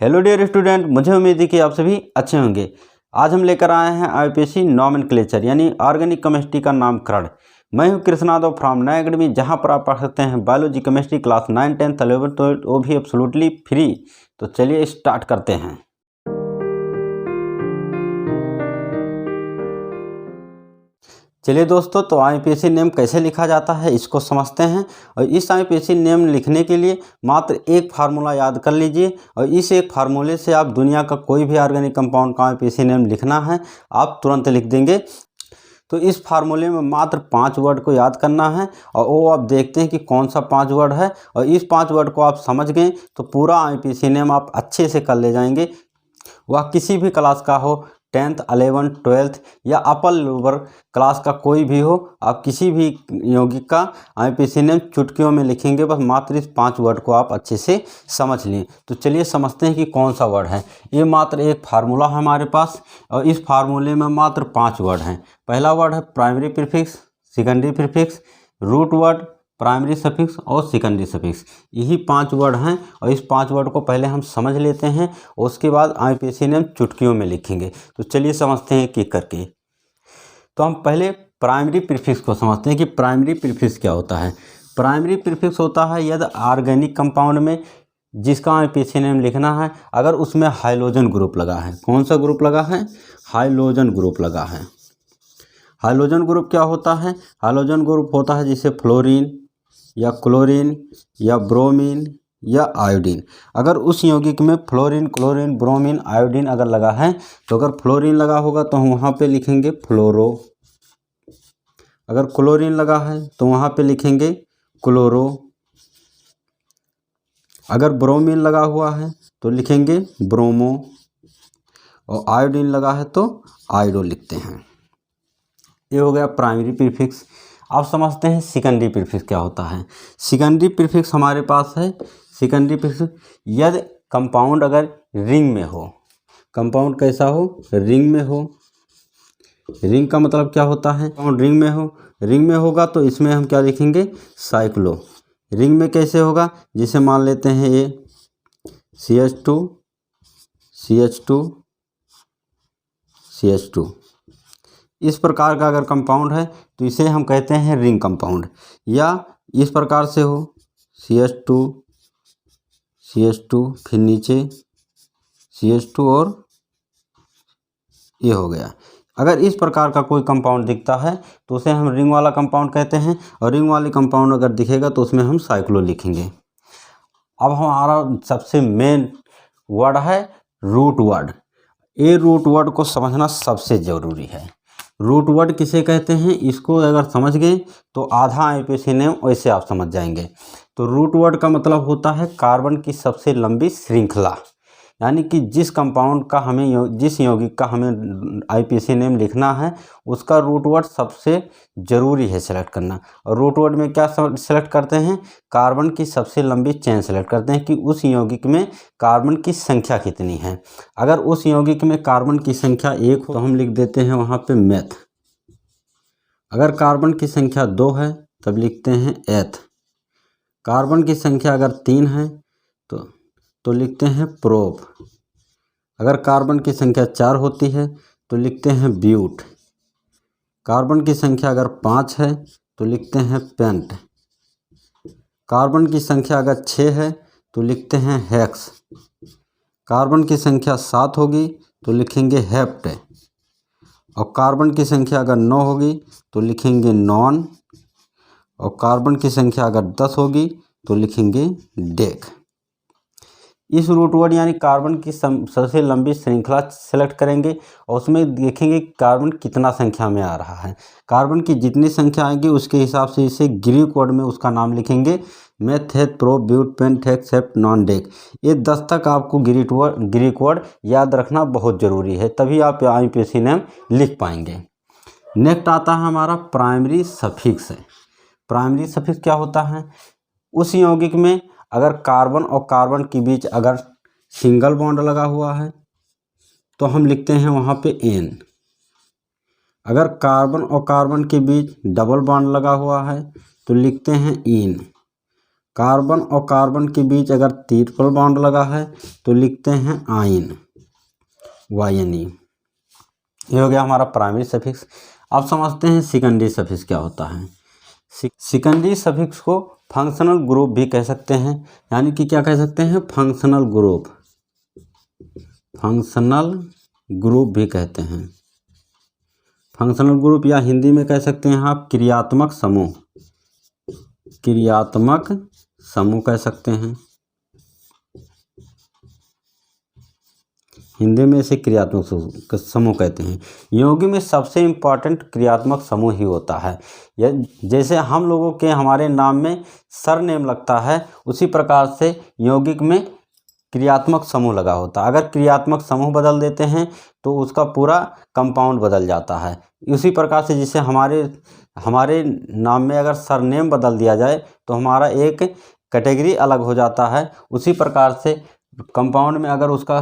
Hello dear student, मुझे उम्मीद है कि आप सभी अच्छे होंगे। आज हम लेकर आए हैं आईपीएससी नॉमेनक्लेचर यानी ऑर्गेनिक केमिस्ट्री का नामकरण। मैं हूं कृष्णादव फ्रॉम नया अकेडमी, जहां पर आप पढ़ सकते हैं बायोलॉजी केमिस्ट्री क्लास 9, 10, 11, 12, वो भी एब्सोल्युटली फ्री। तो चलिए स्टार्ट करते हैं। चलिए दोस्तों, तो आईपीएससी नेम कैसे लिखा जाता है इसको समझते हैं। और इस आईपीएससी नेम लिखने के लिए मात्र एक फार्मूला याद कर लीजिए, और इस एक फार्मूले से आप दुनिया का कोई भी ऑर्गेनिक कंपाउंड का आईपीएससी नेम लिखना है आप तुरंत लिख देंगे। तो इस फार्मूले में मात्र 5 वर्ड को याद करना है, और वो आप देखते हैं कि कौन सा 5 वर्ड है। और इस 5 वर्ड को आप समझ गए तो पूरा आईपीएससी नेम आप अच्छे से कर ले जाएंगे। वह किसी भी क्लास का हो, 10th, 11th, 12th या अपर लोअर क्लास का कोई भी हो, आप किसी भी यौगिक का आईपीएससी नेम चुटकियों में लिखेंगे। बस मात्र इस 5 वर्ड को आप अच्छे से समझ लें। तो चलिए समझते हैं कि कौन सा वर्ड है। ये मात्र एक फार्मूला है हमारे पास, और इस फार्मूले में मात्र 5 वर्ड हैं। पहला वर्ड है primary prefix, secondary prefix, root word, primary suffix और सेकेंडरी सफिक्स। यही 5 वर्ड हैं, और इस 5 वर्ड को पहले हम समझ लेते हैं, उसके बाद आईपीएससी नेम चुटकियों में लिखेंगे। तो चलिए समझते हैं कि करके। तो हम पहले प्राइमरी प्रीफिक्स को समझते हैं कि प्राइमरी प्रीफिक्स क्या होता है। प्राइमरी प्रीफिक्स होता है यदि ऑर्गेनिक कंपाउंड में जिसका आईपीएससी नेम लिखना है, अगर उसमें हाइड्रोजन ग्रुप लगा है। कौन सा ग्रुप लगा है? हाइड्रोजन ग्रुप लगा है। हाइड्रोजन ग्रुप क्या होता है? हाइड्रोजन ग्रुप होता है जैसे फ्लोरीन या क्लोरीन या ब्रोमीन या आयोडीन। अगर उस यौगिक में फ्लोरीन, क्लोरीन, ब्रोमीन, आयोडीन अगर लगा है, तो अगर फ्लोरीन लगा होगा तो हम वहाँ पे लिखेंगे फ्लोरो। अगर क्लोरीन लगा है तो वहाँ पे लिखेंगे क्लोरो। अगर ब्रोमीन लगा हुआ है तो लिखेंगे ब्रोमो, और आयोडीन लगा है तो आयोडो लिखते हैं। ये हो गया प्राइमरी प्रीफिक्स। अब समझते हैं सेकेंडरी प्रीफिक्स क्या होता है। सेकेंडरी प्रीफिक्स हमारे पास है। सेकेंडरी प्रीफिक्स यदि कंपाउंड अगर रिंग में हो, कंपाउंड कैसा हो? रिंग में हो। रिंग का मतलब क्या होता है? कंपाउंड रिंग में हो। रिंग में होगा तो इसमें हम क्या लिखेंगे? साइक्लो। रिंग में कैसे होगा? जिसे मान लेते हैं ये CH2 CH2 CH2, इस प्रकार का अगर कंपाउंड है तो इसे हम कहते हैं रिंग कंपाउंड। या इस प्रकार से हो CH2 CH2 फिर नीचे CH2 और ये हो गया। अगर इस प्रकार का कोई कंपाउंड दिखता है तो उसे हम रिंग वाला कंपाउंड कहते हैं, और रिंग वाले कंपाउंड अगर दिखेगा तो उसमें हम साइक्लो लिखेंगे। अब हमारा सबसे मेन वर्ड है रूट वर्ड। ये रूट वर्ड को समझना सबसे ज़रूरी है। रूट वर्ड किसे कहते हैं, इसको अगर समझ गए तो आधा आईपीएससी नेम वैसे आप समझ जाएंगे। तो रूट वर्ड का मतलब होता है कार्बन की सबसे लंबी श्रृंखला, यानी कि जिस कंपाउंड का हमें, जिस यौगिक का हमें आईपीएससी नेम लिखना है, उसका रूट वर्ड सबसे ज़रूरी है सेलेक्ट करना। और रूट वर्ड में क्या सेलेक्ट करते हैं? कार्बन की सबसे लंबी चेन सेलेक्ट करते हैं कि उस यौगिक में कार्बन की संख्या कितनी है। अगर उस यौगिक में कार्बन की संख्या 1 हो तो हम लिख देते हैं वहाँ पे मेथ। अगर कार्बन की संख्या 2 है तब लिखते हैं एथ। कार्बन की संख्या अगर 3 है तो लिखते हैं प्रोप। अगर कार्बन की संख्या 4 होती है तो लिखते हैं ब्यूट। कार्बन की संख्या अगर 5 है तो लिखते हैं पेंट। कार्बन की संख्या अगर 6 है तो लिखते हैं हेक्स। कार्बन की संख्या 7 होगी तो लिखेंगे हेप्ट। और कार्बन की संख्या अगर 9 होगी तो लिखेंगे नॉन। और कार्बन की संख्या अगर 10 होगी तो लिखेंगे डेक। इस रूट वर्ड यानी कार्बन की सबसे लंबी श्रृंखला सेलेक्ट करेंगे, और उसमें देखेंगे कार्बन कितना संख्या में आ रहा है। कार्बन की जितनी संख्या आएगी उसके हिसाब से इसे ग्रीक वर्ड में उसका नाम लिखेंगे। Meth, eth, prop, but, pent, hex, hept, non, dec. ये 10 तक आपको ग्रीक वर्ड याद रखना बहुत ज़रूरी है, तभी आप आईपीएससी नेम लिख पाएंगे। नेक्स्ट आता है हमारा प्राइमरी सफिक्स। प्राइमरी सफिक्स क्या होता है? उस यौगिक में अगर कार्बन और कार्बन के बीच अगर सिंगल बॉन्ड लगा हुआ है तो हम लिखते हैं वहाँ पे एन। अगर कार्बन और कार्बन के बीच डबल बॉन्ड लगा हुआ है तो लिखते हैं इन। कार्बन और कार्बन के बीच अगर ट्रिपल बॉन्ड लगा है तो लिखते हैं आइन, YNE। ये हो गया हमारा प्राइमरी सफिक्स। अब समझते हैं सेकेंडरी सफिक्स क्या होता है। सेकेंडरी सफिक्स को फंक्शनल ग्रुप भी कह सकते हैं, यानी कि क्या कह सकते हैं, फंक्शनल ग्रुप, फंक्शनल ग्रुप भी कहते हैं। फंक्शनल ग्रुप या हिंदी में कह सकते हैं आप क्रियात्मक समूह, क्रियात्मक समूह कह सकते हैं। हिंदी में इसे क्रियात्मक समूह कहते हैं। यौगिक में सबसे इम्पॉर्टेंट क्रियात्मक समूह ही होता है। जैसे हम लोगों के हमारे नाम में सरनेम लगता है, उसी प्रकार से यौगिक में क्रियात्मक समूह लगा होता है। अगर क्रियात्मक समूह बदल देते हैं तो उसका पूरा कंपाउंड बदल जाता है। उसी प्रकार से जैसे हमारे नाम में अगर सरनेम बदल दिया जाए तो हमारा एक कैटेगरी अलग हो जाता है। उसी प्रकार से कंपाउंड में अगर उसका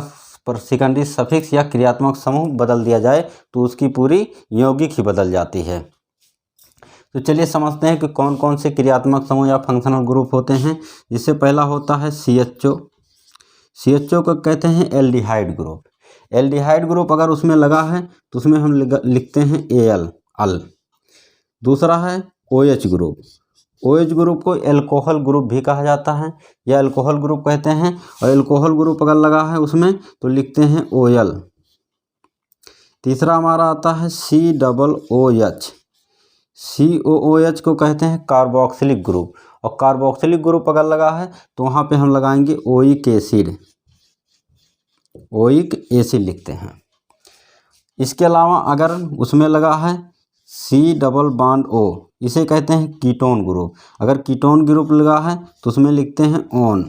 सेकेंडरी सफिक्स या क्रियात्मक समूह बदल दिया जाए तो उसकी पूरी यौगिक ही बदल जाती है। तो चलिए समझते हैं कि कौन कौन से क्रियात्मक समूह या फंक्शनल ग्रुप होते हैं। जिससे पहला होता है CHO। CHO को कहते हैं एल्डिहाइड ग्रुप। एल्डिहाइड ग्रुप अगर उसमें लगा है तो उसमें हम लिखते हैं Al, अल। दूसरा है OH ग्रुप। OH ग्रुप को एल्कोहल ग्रुप भी कहा जाता है या एल्कोहल ग्रुप कहते हैं। और एल्कोहल ग्रुप अगर लगा है उसमें तो लिखते हैं OL। तीसरा हमारा आता है COOH। COOH को कहते हैं कार्बोक्सिलिक ग्रुप। और कार्बोक्सिलिक ग्रुप अगर लगा है तो वहाँ पे हम लगाएंगे ओइक एसिड, ओइक एसिड लिखते हैं। इसके अलावा अगर उसमें लगा है C+O, इसे कहते हैं कीटोन ग्रुप। अगर कीटोन ग्रुप लगा है तो उसमें लिखते हैं ON।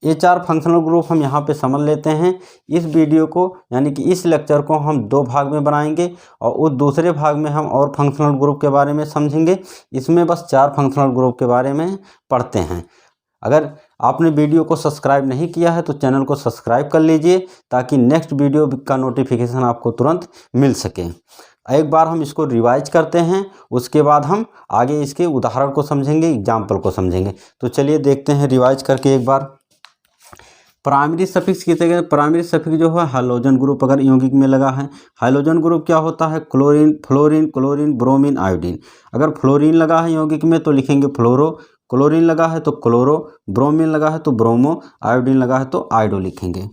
ये 4 फंक्शनल ग्रुप हम यहाँ पे समझ लेते हैं। इस वीडियो को यानी कि इस लेक्चर को हम 2 भाग में बनाएंगे और उस दूसरे भाग में हम और फंक्शनल ग्रुप के बारे में समझेंगे। इसमें बस 4 फंक्शनल ग्रुप के बारे में पढ़ते हैं। अगर आपने वीडियो को सब्सक्राइब नहीं किया है तो चैनल को सब्सक्राइब कर लीजिए ताकि नेक्स्ट वीडियो का नोटिफिकेशन आपको तुरंत मिल सके। एक बार हम इसको रिवाइज करते हैं, उसके बाद हम आगे इसके उदाहरण को समझेंगे, एग्जाम्पल को समझेंगे। तो चलिए देखते हैं रिवाइज करके एक बार। प्राइमरी सफिक्स किसे कहते हैं? प्राइमरी सफिक्स जो है हाइड्रोजन ग्रुप अगर यौगिक में लगा है। हाइड्रोजन ग्रुप क्या होता है? Chlorine, fluorine, chlorine, bromine, iodine. अगर फ्लोरीन लगा है यौगिक में तो लिखेंगे फ्लोरो, क्लोरीन लगा है तो क्लोरो, ब्रोमीन लगा है तो ब्रोमो, आयोडीन लगा है तो आयोडो लिखेंगे।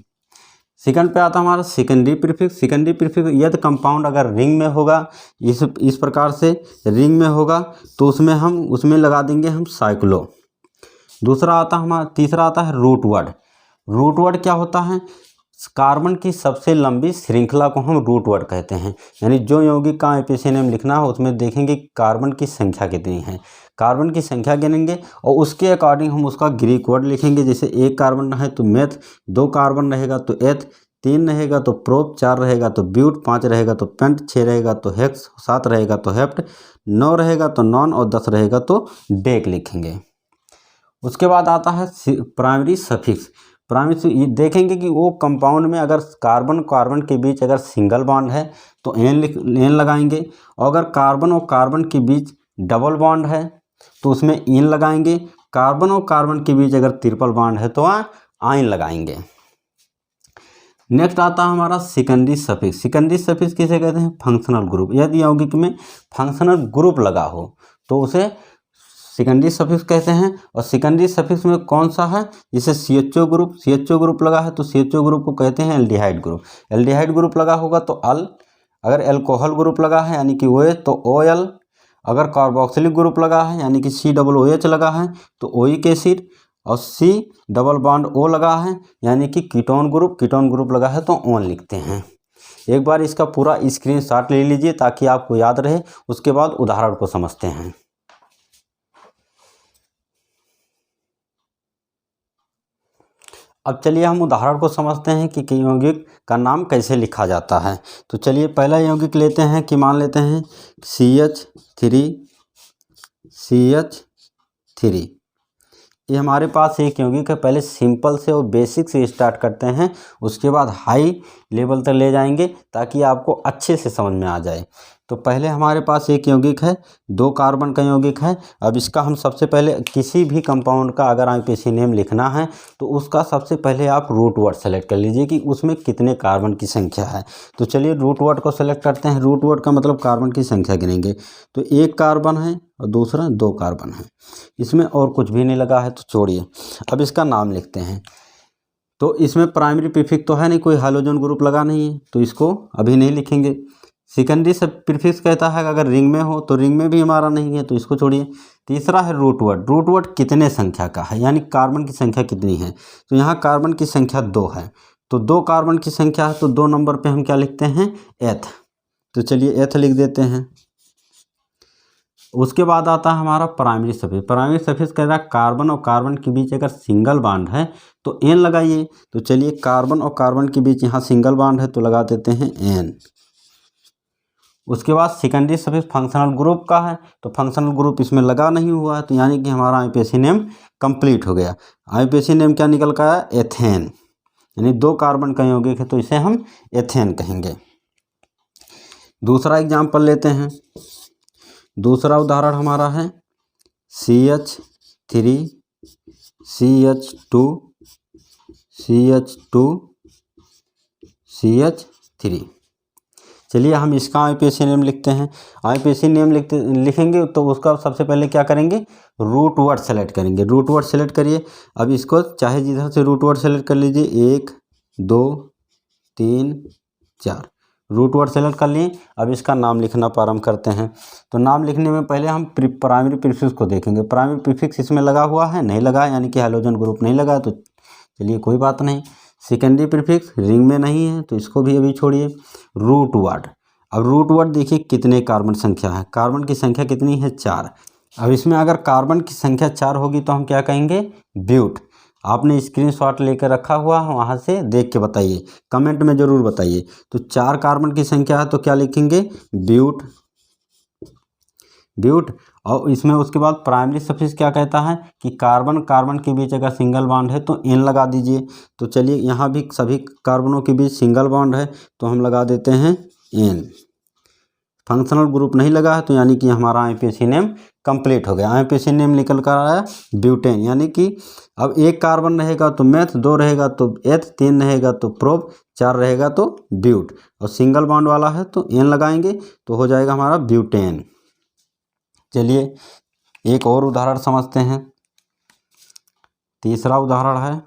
सेकंड पे आता है हमारा सेकेंडरी प्रीफिक्स। सेकेंडरी प्रीफिक्स यदि कंपाउंड अगर रिंग में होगा, इस प्रकार से रिंग में होगा तो उसमें लगा देंगे हम साइक्लो। दूसरा आता है हमारा, तीसरा आता है रूट वर्ड। रूट वर्ड क्या होता है? कार्बन की सबसे लंबी श्रृंखला को हम रूट वर्ड कहते हैं। यानी जो यौगिक का एपिसिनेम लिखना है उसमें देखेंगे कार्बन की संख्या कितनी है, कार्बन की संख्या गिनेंगे और उसके अकॉर्डिंग हम उसका ग्रीक वर्ड लिखेंगे। जैसे 1 कार्बन है तो मेथ, 2 कार्बन रहेगा तो एथ, 3 रहेगा तो प्रोप, 4 रहेगा तो ब्यूट, 5 रहेगा तो पेंट, 6 रहेगा तो हेक्स, 7 रहेगा तो हेप्ट, 9 रहेगा तो नॉन और 10 रहेगा तो डेक लिखेंगे। उसके बाद आता है प्राइमरी सफिक्स। प्राइमरी देखेंगे कि वो कंपाउंड में अगर कार्बन कार्बन के बीच अगर सिंगल बॉन्ड है तो एन लगाएंगे, और अगर कार्बन और कार्बन के बीच डबल बॉन्ड है तो उसमें इन लगाएंगे। कार्बन और कार्बन के बीच अगर ट्रिपल बॉन्ड है तो आइन लगाएंगे। नेक्स्ट आता है हमारा सेकेंडरी सफिक्स। सेकेंडरी सफिक्स किसे कहते हैं? Functional group. यदि यौगिक में फंक्शनल ग्रुप लगा हो तो उसे सेकेंडरी सफिक्स कहते हैं। और सेकेंडरी सफिक्स में कौन सा है? जैसे CHO ग्रुप, CHO ग्रुप लगा है तो CHO ग्रुप को कहते हैं एल्डिहाइड ग्रुप। एल्डिहाइड ग्रुप लगा होगा तो अल, अगर एल्कोहल ग्रुप लगा है यानी कि OH तो OL, अगर कार्बोक्सिलिक ग्रुप लगा है यानी कि COOH लगा है तो ओइक एसिड, और C+O लगा है यानी कि कीटोन ग्रुप लगा है तो ON लिखते हैं। एक बार इसका पूरा स्क्रीनशॉट ले लीजिए ताकि आपको याद रहे, उसके बाद उदाहरण को समझते हैं। अब चलिए हम उदाहरण को समझते हैं कि यौगिक का नाम कैसे लिखा जाता है। तो चलिए पहला यौगिक लेते हैं कि मान लेते हैं CH3। ये हमारे पास एक यौगिक है। पहले सिंपल से और बेसिक से स्टार्ट करते हैं, उसके बाद हाई लेवल तक ले जाएंगे ताकि आपको अच्छे से समझ में आ जाए। तो पहले हमारे पास एक यौगिक है, 2 कार्बन का यौगिक है। अब इसका हम सबसे पहले किसी भी कंपाउंड का अगर आईपीसी नेम लिखना है तो उसका सबसे पहले आप रूट वर्ड सेलेक्ट कर लीजिए कि उसमें कितने कार्बन की संख्या है। तो चलिए रूट वर्ड को सेलेक्ट करते हैं। रूट वर्ड का मतलब कार्बन की संख्या गिनेंगे। तो 1 कार्बन है और दूसरा 2 कार्बन है, इसमें और कुछ भी नहीं लगा है तो छोड़िए। अब इसका नाम लिखते हैं। तो इसमें प्राइमरी प्रीफिक्स तो है नहीं, कोई हाइड्रोजन ग्रुप लगा नहीं है तो इसको अभी नहीं लिखेंगे। सेकेंडरी सब प्रीफिक्स कहता है कि अगर रिंग में हो, तो रिंग में भी हमारा नहीं है तो इसको छोड़िए। तीसरा है रूट वर्ड। रूट वर्ड कितने संख्या का है, यानी कार्बन की संख्या कितनी है। तो यहाँ कार्बन की संख्या 2 है, तो 2 कार्बन की संख्या है तो 2 नंबर पे हम क्या लिखते हैं, एथ। तो चलिए एथ लिख देते हैं। उसके बाद आता है हमारा प्राइमरी सफिक्स। प्राइमरी सफिक्स कह रहा है कार्बन और कार्बन के बीच अगर सिंगल बॉन्ड है तो एन लगाइए। तो चलिए कार्बन और कार्बन के बीच यहाँ सिंगल बॉन्ड है तो लगा देते हैं एन। उसके बाद सेकेंडरी सफिक्स फंक्शनल ग्रुप का है, तो फंक्शनल ग्रुप इसमें लगा नहीं हुआ है, तो यानी कि हमारा आईपीसी नेम कंप्लीट हो गया। आईपीसी नेम क्या निकल कर आया, एथेन, यानी 2 कार्बन का यौगिक है तो इसे हम एथेन कहेंगे। दूसरा एग्जाम्पल लेते हैं। दूसरा उदाहरण हमारा है CH3 CH2 CH2 CH3। चलिए हम इसका आईपीसी नेम लिखते हैं। आईपीसी नेम लिखेंगे तो उसका सबसे पहले क्या करेंगे, रूट वर्ड सेलेक्ट करेंगे। रूट वर्ड सेलेक्ट करिए। अब इसको चाहे जिधर से रूट वर्ड सेलेक्ट कर लीजिए, 1 2 3 4 रूट वर्ड सेलेक्ट कर लिए। अब इसका नाम लिखना प्रारंभ करते हैं। तो नाम लिखने में पहले हम प्राइमरी प्रीफिक्स को देखेंगे। प्राइमरी प्रीफिक्स इसमें लगा हुआ है, नहीं लगा, यानी कि हाइड्रोजन ग्रुप नहीं लगा, तो चलिए कोई बात नहीं। सेकेंडरी प्रीफिक्स रिंग में नहीं है तो इसको भी अभी छोड़िए। Root word. अब रूट वर्ड देखिए कितने कार्बन संख्या है। कार्बन की संख्या कितनी है, 4। अब इसमें अगर कार्बन की संख्या 4 होगी तो हम क्या कहेंगे, ब्यूट। आपने स्क्रीनशॉट लेकर रखा हुआ है, वहाँ से देख के बताइए, कमेंट में ज़रूर बताइए। तो 4 कार्बन की संख्या है तो क्या लिखेंगे, ब्यूट। ब्यूट। और इसमें उसके बाद प्राइमरी सफिक्स क्या कहता है कि कार्बन कार्बन के बीच अगर सिंगल बॉन्ड है तो एन लगा दीजिए। तो चलिए यहाँ भी सभी कार्बनों के बीच सिंगल बॉन्ड है तो हम लगा देते हैं एन। फंक्शनल ग्रुप नहीं लगा है तो यानी कि हमारा आईपीसी नेम कंप्लीट हो गया। आईपीसी नेम निकल कर आया ब्यूटेन, यानी कि अब 1 कार्बन रहेगा तो मेथ, 2 रहेगा तो एथ, 3 रहेगा तो प्रोप, 4 रहेगा तो ब्यूट, और सिंगल बॉन्ड वाला है तो एन लगाएंगे तो हो जाएगा हमारा ब्यूटेन। चलिए एक और उदाहरण समझते हैं। तीसरा उदाहरण है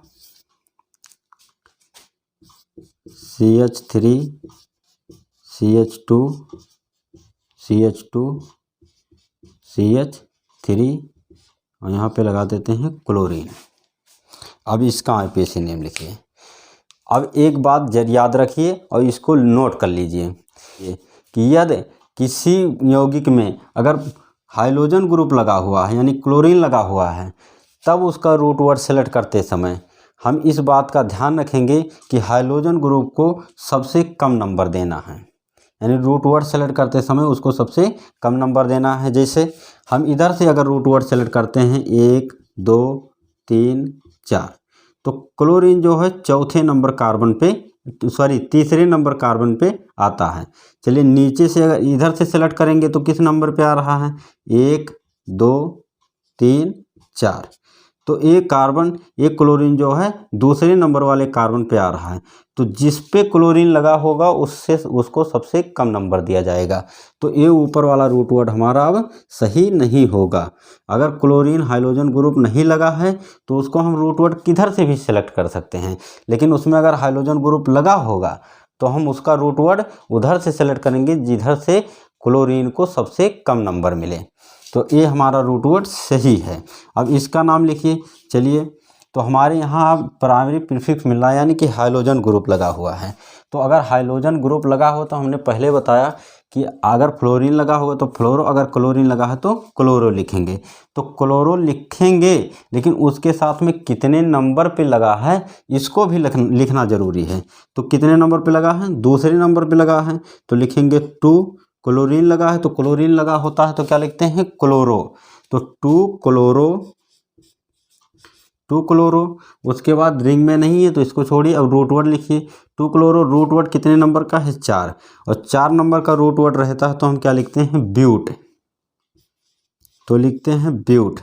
CH3 CH2 CH2 CH3 और यहाँ पे लगा देते हैं क्लोरीन। अब इसका आईपीसी नेम लिखिए। अब एक बात याद रखिए और इसको नोट कर लीजिए कि यदि किसी यौगिक में अगर हाइड्रोजन ग्रुप लगा हुआ है यानी क्लोरीन लगा हुआ है, तब उसका रूट वर्ड सेलेक्ट करते समय हम इस बात का ध्यान रखेंगे कि हाइड्रोजन ग्रुप को सबसे कम नंबर देना है, यानी रूट वर्ड सेलेक्ट करते समय उसको सबसे कम नंबर देना है। जैसे हम इधर से अगर रूट वर्ड सेलेक्ट करते हैं 1 2 3 4, तो क्लोरीन जो है चौथे नंबर कार्बन पे, सॉरी तीसरे नंबर कार्बन पे आता है। चलिए नीचे से अगर इधर से सेलेक्ट करेंगे तो किस नंबर पे आ रहा है, 1 2 3 4, तो एक कार्बन, एक क्लोरीन जो है दूसरे नंबर वाले कार्बन पे आ रहा है, तो जिस पे क्लोरीन लगा होगा उसको सबसे कम नंबर दिया जाएगा। तो ये ऊपर वाला रूट वर्ड हमारा अब सही नहीं होगा। अगर क्लोरीन हाइड्रोजन ग्रुप नहीं लगा है तो उसको हम रूट वर्ड किधर से भी सेलेक्ट कर सकते हैं, लेकिन उसमें अगर हाइड्रोजन ग्रुप लगा होगा तो हम उसका रूट वर्ड उधर से सेलेक्ट करेंगे जिधर से क्लोरीन को सबसे कम नंबर मिले। तो ये हमारा रूट वर्ड सही है। अब इसका नाम लिखिए। चलिए तो हमारे यहाँ प्राइमरी प्रीफिक्स मिल रहा है, यानी कि हाइड्रोजन ग्रुप लगा हुआ है। तो अगर हाइड्रोजन ग्रुप लगा हो तो हमने पहले बताया कि अगर फ्लोरीन लगा होगा तो फ्लोरो, अगर क्लोरीन लगा है तो क्लोरो लिखेंगे। तो क्लोरो लिखेंगे, लेकिन उसके साथ में कितने नंबर पे लगा है इसको भी लिखना ज़रूरी है। तो कितने नंबर पे लगा है, दूसरे नंबर पे लगा है तो लिखेंगे 2। क्लोरीन लगा है तो क्लोरीन लगा होता है तो क्या लिखते हैं, क्लोरो। तो 2 क्लोरो 2 क्लोरो। उसके बाद रिंग में नहीं है तो इसको छोड़िए, अब रूट वर्ड लिखिए। 2 क्लोरो रूट वर्ड कितने नंबर का है? 4, और 4 नंबर का रूट वर्ड रहता है तो हम क्या लिखते हैं? ब्यूट, तो लिखते हैं ब्यूट।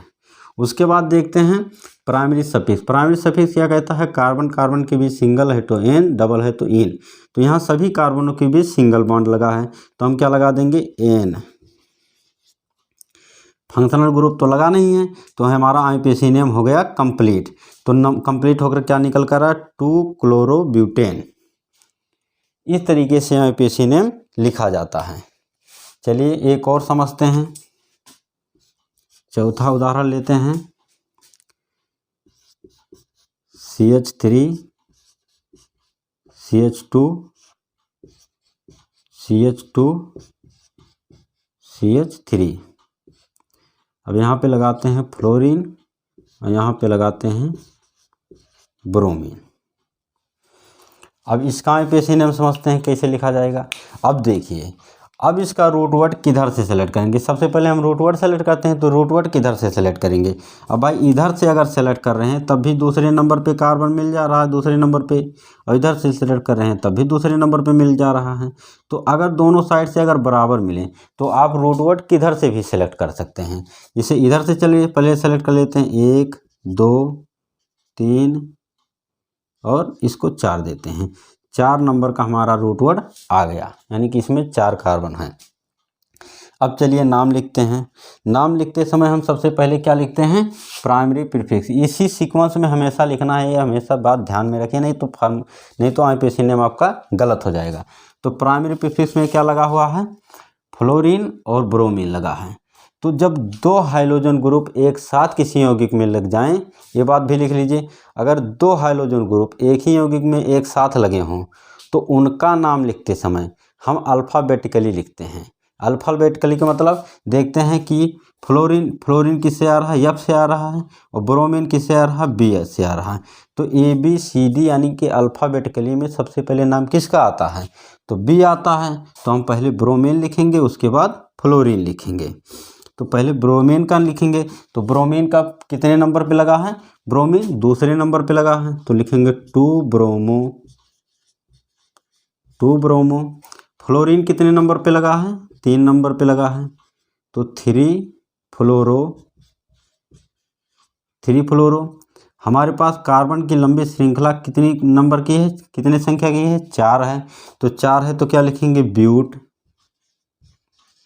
उसके बाद देखते हैं प्राइमरी सफिक्स। प्राइमरी सफिक्स क्या कहता है? कार्बन कार्बन के बीच सिंगल है तो एन, डबल है तो इन। तो यहाँ सभी कार्बनों के बीच सिंगल बॉन्ड लगा है तो हम क्या लगा देंगे? एन। फंक्शनल ग्रुप तो लगा नहीं है तो हमारा आईपीसी नेम हो गया कंप्लीट। तो कंप्लीट होकर क्या निकल कर रहा है? 2 क्लोरोब्यूटेन। इस तरीके से आईपीसी नेम लिखा जाता है। चलिए एक और समझते हैं। चौथा उदाहरण लेते हैं। CH3 CH2 CH2 CH3। अब यहाँ पे लगाते हैं फ्लोरीन और यहाँ पे लगाते हैं ब्रोमीन। अब इसका आईपीसी नेम समझते हैं कैसे लिखा जाएगा। अब देखिए, अब इसका रूट वर्ड किधर से सेलेक्ट करेंगे? सबसे पहले हम रूट वर्ड सेलेक्ट करते हैं तो रूट वर्ड किधर से सेलेक्ट करेंगे? अब भाई इधर से अगर सेलेक्ट कर रहे हैं तब भी दूसरे नंबर पे कार्बन मिल जा रहा है दूसरे नंबर पे, और इधर से सेलेक्ट कर रहे हैं तब भी दूसरे नंबर पे मिल जा रहा है। तो अगर दोनों साइड से अगर बराबर मिले तो आप रूट वर्ड किधर से भी सेलेक्ट कर सकते हैं। जैसे इधर से चलिए पहले सेलेक्ट कर लेते हैं, 1 2 3 और इसको 4 देते हैं। 4 नंबर का हमारा रूट वर्ड आ गया, यानी कि इसमें 4 कार्बन हैं। अब चलिए नाम लिखते हैं। नाम लिखते समय हम सबसे पहले क्या लिखते हैं? Primary prefix. इसी सीक्वेंस में हमेशा लिखना है, ये हमेशा बात ध्यान में रखिए, नहीं तो आईपीसी नेम आपका गलत हो जाएगा। तो प्राइमरी प्रीफिक्स में क्या लगा हुआ है? फ्लोरीन और ब्रोमीन लगा है। तो जब 2 हाइड्रोजन ग्रुप एक साथ किसी यौगिक में लग जाएं, ये बात भी लिख लीजिए, अगर 2 हाइड्रोजन ग्रुप एक ही यौगिक में एक साथ लगे हों तो उनका नाम लिखते समय हम अल्फ़ाबेटिकली लिखते हैं। अल्फ़ाबेटिकली का मतलब देखते हैं कि फ्लोरीन किससे आ रहा है? एफ से आ रहा है, और ब्रोमीन किससे आ रहा है? बी एस से आ रहा है। तो ABCD यानी कि अल्फ़ाबेटिकली में सबसे पहले नाम किसका आता है? तो बी आता है, तो हम पहले ब्रोमीन लिखेंगे उसके बाद फ्लोरीन लिखेंगे। तो पहले ब्रोमीन का लिखेंगे, तो ब्रोमीन का कितने नंबर पे लगा है? ब्रोमीन दूसरे नंबर पे लगा है तो लिखेंगे 2 ब्रोमो। फ्लोरीन कितने नंबर पे लगा है? 3 नंबर पे लगा है तो 3 फ्लोरो। हमारे पास कार्बन की लंबी श्रृंखला कितनी नंबर की है? कितने संख्या की है? 4 है, तो 4 है तो क्या लिखेंगे? ब्यूट।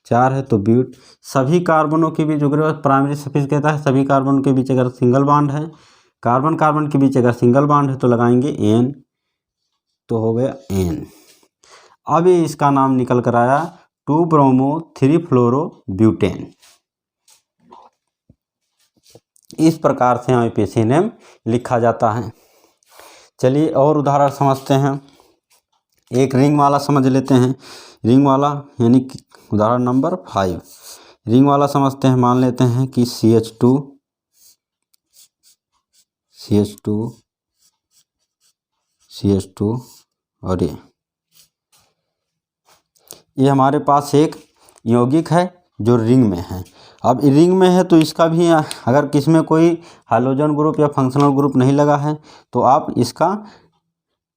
4 है तो ब्यूट। सभी कार्बनों के बीच जो प्राइमरी सफिक्स कहता है, सभी कार्बनों के बीच अगर सिंगल बॉन्ड है, कार्बन कार्बन के बीच अगर सिंगल बॉन्ड है तो लगाएंगे एन, तो हो गया एन। अब ये इसका नाम निकल कर आया 2 ब्रोमो 3 फ्लोरो ब्यूटेन। इस प्रकार से आईपीसी नेम लिखा जाता है। चलिए और उदाहरण समझते हैं। एक रिंग वाला समझ लेते हैं। रिंग वाला यानी कि उदाहरण नंबर 5। रिंग वाला समझते हैं। मान लेते हैं कि CH2 और ये हमारे पास एक यौगिक है जो रिंग में है। अब रिंग में है तो इसका भी अगर किसी में कोई हाइड्रोजन ग्रुप या फंक्शनल ग्रुप नहीं लगा है तो आप इसका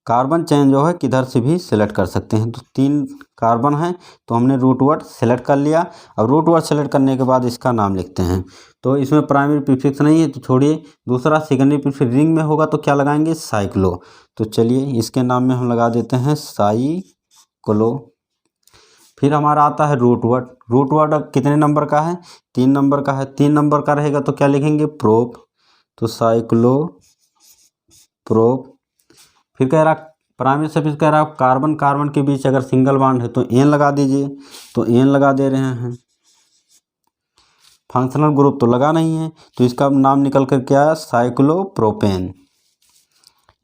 कार्बन चेन जो है किधर से भी सिलेक्ट कर सकते हैं। तो 3 कार्बन है तो हमने रूट वर्ड सेलेक्ट कर लिया। अब रूट वर्ड सेलेक्ट करने के बाद इसका नाम लिखते हैं। तो इसमें प्राइमरी प्रीफिक्स नहीं है तो छोड़िए, दूसरा सेकेंडरी प्रीफिक्स रिंग में होगा तो क्या लगाएंगे? साइक्लो। तो चलिए इसके नाम में हम लगा देते हैं साइक्लो। फिर हमारा आता है रूट वर्ड। रूट वर्ड कितने नंबर का है? 3 नंबर का है। 3 नंबर का रहेगा तो क्या लिखेंगे? प्रोप। तो साइक्लो प्रोप। फिर कह रहा प्राइमरी सफिक्स कह रहा कार्बन कार्बन के बीच अगर सिंगल बॉन्ड है तो एन लगा दीजिए, तो एन लगा दे रहे हैं। फंक्शनल ग्रुप तो लगा नहीं है तो इसका नाम निकल कर क्या है? साइक्लोप्रोपेन।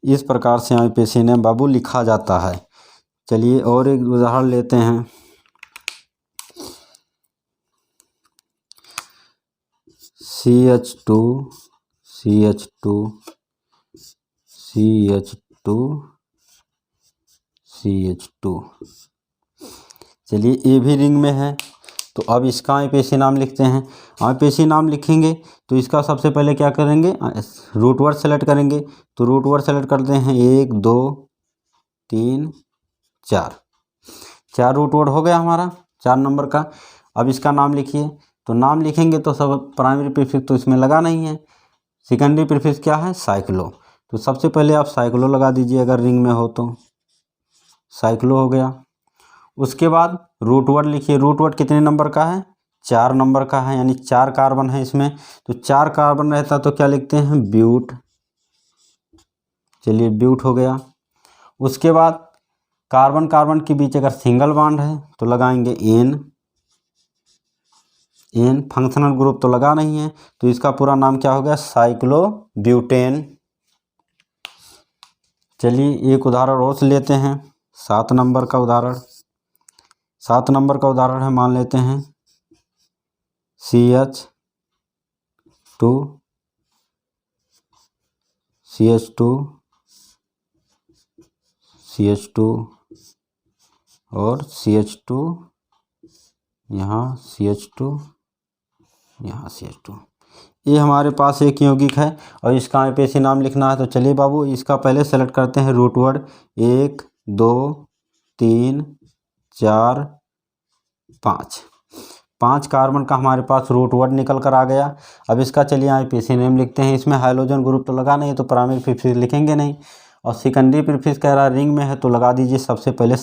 इस प्रकार से आईपीसी नेम बाबू लिखा जाता है। चलिए और एक उदाहरण लेते हैं। CH2 चलिए ये भी रिंग में है तो अब इसका IPSC नाम लिखते हैं। IPSC नाम लिखेंगे तो इसका सबसे पहले क्या करेंगे, रूट वर्ड सेलेक्ट करेंगे। तो रूट वर्ड सेलेक्ट करते हैं 1 2 3 4 रूट वर्ड हो गया हमारा 4 नंबर का। अब इसका नाम लिखिए। तो नाम लिखेंगे तो सब प्राइमरी प्रीफिक्स तो इसमें लगा नहीं है, सेकेंडरी प्रीफिक्स क्या है, साइक्लो। तो सबसे पहले आप साइक्लो लगा दीजिए, अगर रिंग में हो तो साइक्लो हो गया। उसके बाद रूट वर्ड लिखिए। रूट वर्ड कितने नंबर का है, 4 नंबर का है, यानी 4 कार्बन है इसमें। तो 4 कार्बन रहता तो क्या लिखते हैं, ब्यूट। चलिए ब्यूट हो गया। उसके बाद कार्बन कार्बन के बीच अगर सिंगल बॉन्ड है तो लगाएंगे एन। फंक्शनल ग्रुप तो लगा नहीं है, तो इसका पूरा नाम क्या हो गया, साइक्लोब्यूटेन। चलिए एक उदाहरण और लेते हैं, 7 नंबर का उदाहरण। 7 नंबर का उदाहरण है, मान लेते हैं CH2 और CH2, यहाँ CH2, यहाँ CH2। ये हमारे पास एक यौगिक है और इसका IPSC नाम लिखना है। तो चलिए बाबू इसका पहले सेलेक्ट करते हैं रूट वर्ड। 1 2 3 4 5 कार्बन का हमारे पास रूट वर्ड निकल कर आ गया। अब इसका चलिए IPSC नेम लिखते हैं। इसमें हाइड्रोजन ग्रुप तो लगा नहीं है तो प्राइमरी प्रीफिक्स लिखेंगे नहीं, और सेकेंडरी प्रीफिक्स कह रहा है रिंग में है तो लगा दीजिए सबसे पहले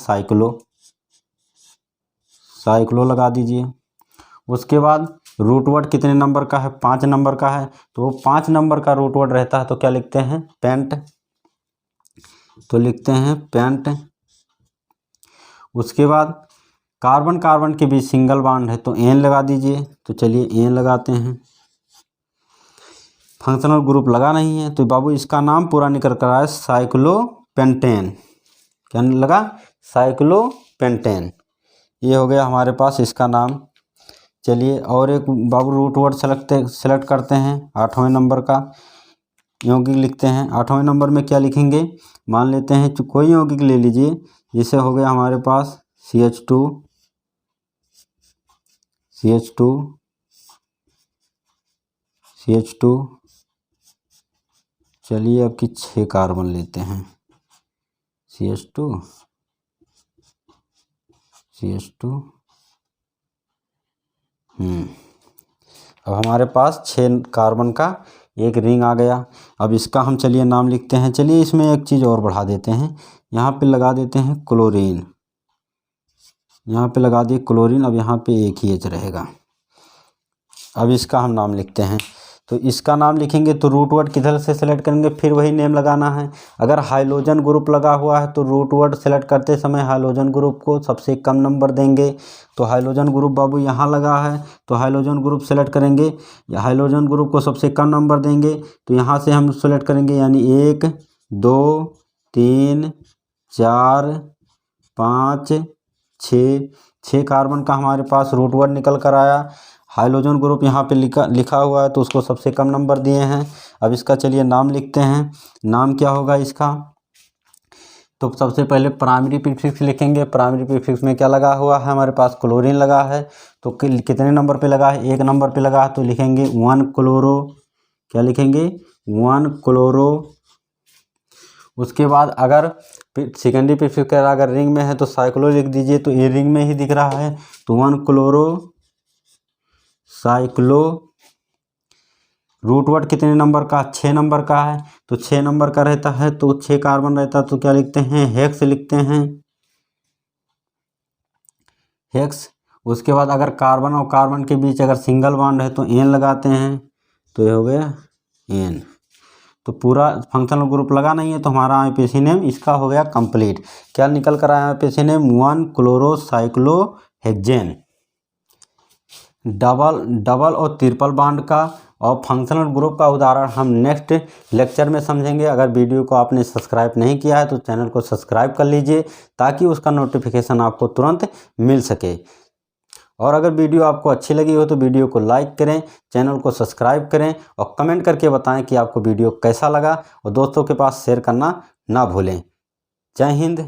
साइक्लो लगा दीजिए। उसके बाद रूट वर्ड कितने नंबर का है, 5 नंबर का है। तो 5 नंबर का रूट वर्ड रहता है तो क्या लिखते हैं, पेंट। तो लिखते हैं पेंट। उसके बाद कार्बन कार्बन के बीच सिंगल बॉन्ड है तो एन लगा दीजिए। तो चलिए एन लगाते हैं। फंक्शनल ग्रुप लगा नहीं है तो बाबू इसका नाम पूरा निकल कर आया साइक्लोपेंटेन। क्या लगा, साइक्लोपेंटेन। ये हो गया हमारे पास इसका नाम। चलिए और एक बाबू रूट वर्ड सेलेक्ट करते हैं, 8वें नंबर का यौगिक लिखते हैं। 8वें नंबर में क्या लिखेंगे, मान लेते हैं कोई यौगिक ले लीजिए। जिसे हो गया हमारे पास CH2। चलिए अब की 6 कार्बन लेते हैं, CH2 अब हमारे पास 6 कार्बन का एक रिंग आ गया। अब इसका हम चलिए नाम लिखते हैं। चलिए इसमें एक चीज़ और बढ़ा देते हैं, यहाँ पे लगा देते हैं क्लोरीन। यहाँ पे लगा दिए क्लोरीन, अब यहाँ पे एक ही H रहेगा। अब इसका हम नाम लिखते हैं। तो इसका नाम लिखेंगे तो रूट वर्ड किधर से सेलेक्ट करेंगे, फिर वही नेम लगाना है। अगर हाइड्रोजन ग्रुप लगा हुआ है तो रूट वर्ड सेलेक्ट करते समय हाइड्रोजन ग्रुप को सबसे कम नंबर देंगे। तो हाइड्रोजन ग्रुप बाबू यहाँ लगा है तो हाइड्रोजन ग्रुप सेलेक्ट करेंगे, या हाइड्रोजन ग्रुप को सबसे कम नंबर देंगे। तो यहाँ से हम सेलेक्ट करेंगे, यानी 1 2 3 4 5 6 कार्बन का हमारे पास रूट वर्ड निकल कर आया। हाइड्रोजन ग्रुप यहाँ पे लिखा हुआ है तो उसको सबसे कम नंबर दिए हैं। अब इसका चलिए नाम लिखते हैं। नाम क्या होगा इसका, तो सबसे पहले प्राइमरी प्रीफिक्स लिखेंगे। प्राइमरी प्रीफिक्स में क्या लगा हुआ है, हमारे पास क्लोरीन लगा है। तो कितने नंबर पे लगा है, 1 नंबर पे लगा है तो लिखेंगे 1 क्लोरो। क्या लिखेंगे, 1 क्लोरो। उसके बाद अगर सेकेंडरी प्रीफिक्स अगर रिंग में है तो साइक्लो लिख दीजिए। तो ये रिंग में ही दिख रहा है तो 1 क्लोरो साइक्लो। रूट वर्ड कितने नंबर का, 6 नंबर का है। तो 6 नंबर का रहता है तो 6 कार्बन रहता है तो क्या लिखते हैं, हेक्स लिखते हैं, हेक्स। उसके बाद अगर कार्बन और कार्बन के बीच अगर सिंगल बॉन्ड है तो एन लगाते हैं। तो ये हो गया एन। तो पूरा फंक्शनल ग्रुप लगा नहीं है तो हमारा IPSC नेम इसका हो गया कंप्लीट। क्या निकल कर आया IPSC नेम, 1 क्लोरोसाइक्लोहेक्सेन। डबल और ट्रिपल बॉन्ड का और फंक्शनल ग्रुप का उदाहरण हम नेक्स्ट लेक्चर में समझेंगे। अगर वीडियो को आपने सब्सक्राइब नहीं किया है तो चैनल को सब्सक्राइब कर लीजिए ताकि उसका नोटिफिकेशन आपको तुरंत मिल सके। और अगर वीडियो आपको अच्छी लगी हो तो वीडियो को लाइक करें, चैनल को सब्सक्राइब करें और कमेंट करके बताएं कि आपको वीडियो कैसा लगा, और दोस्तों के पास शेयर करना ना भूलें। जय हिंद।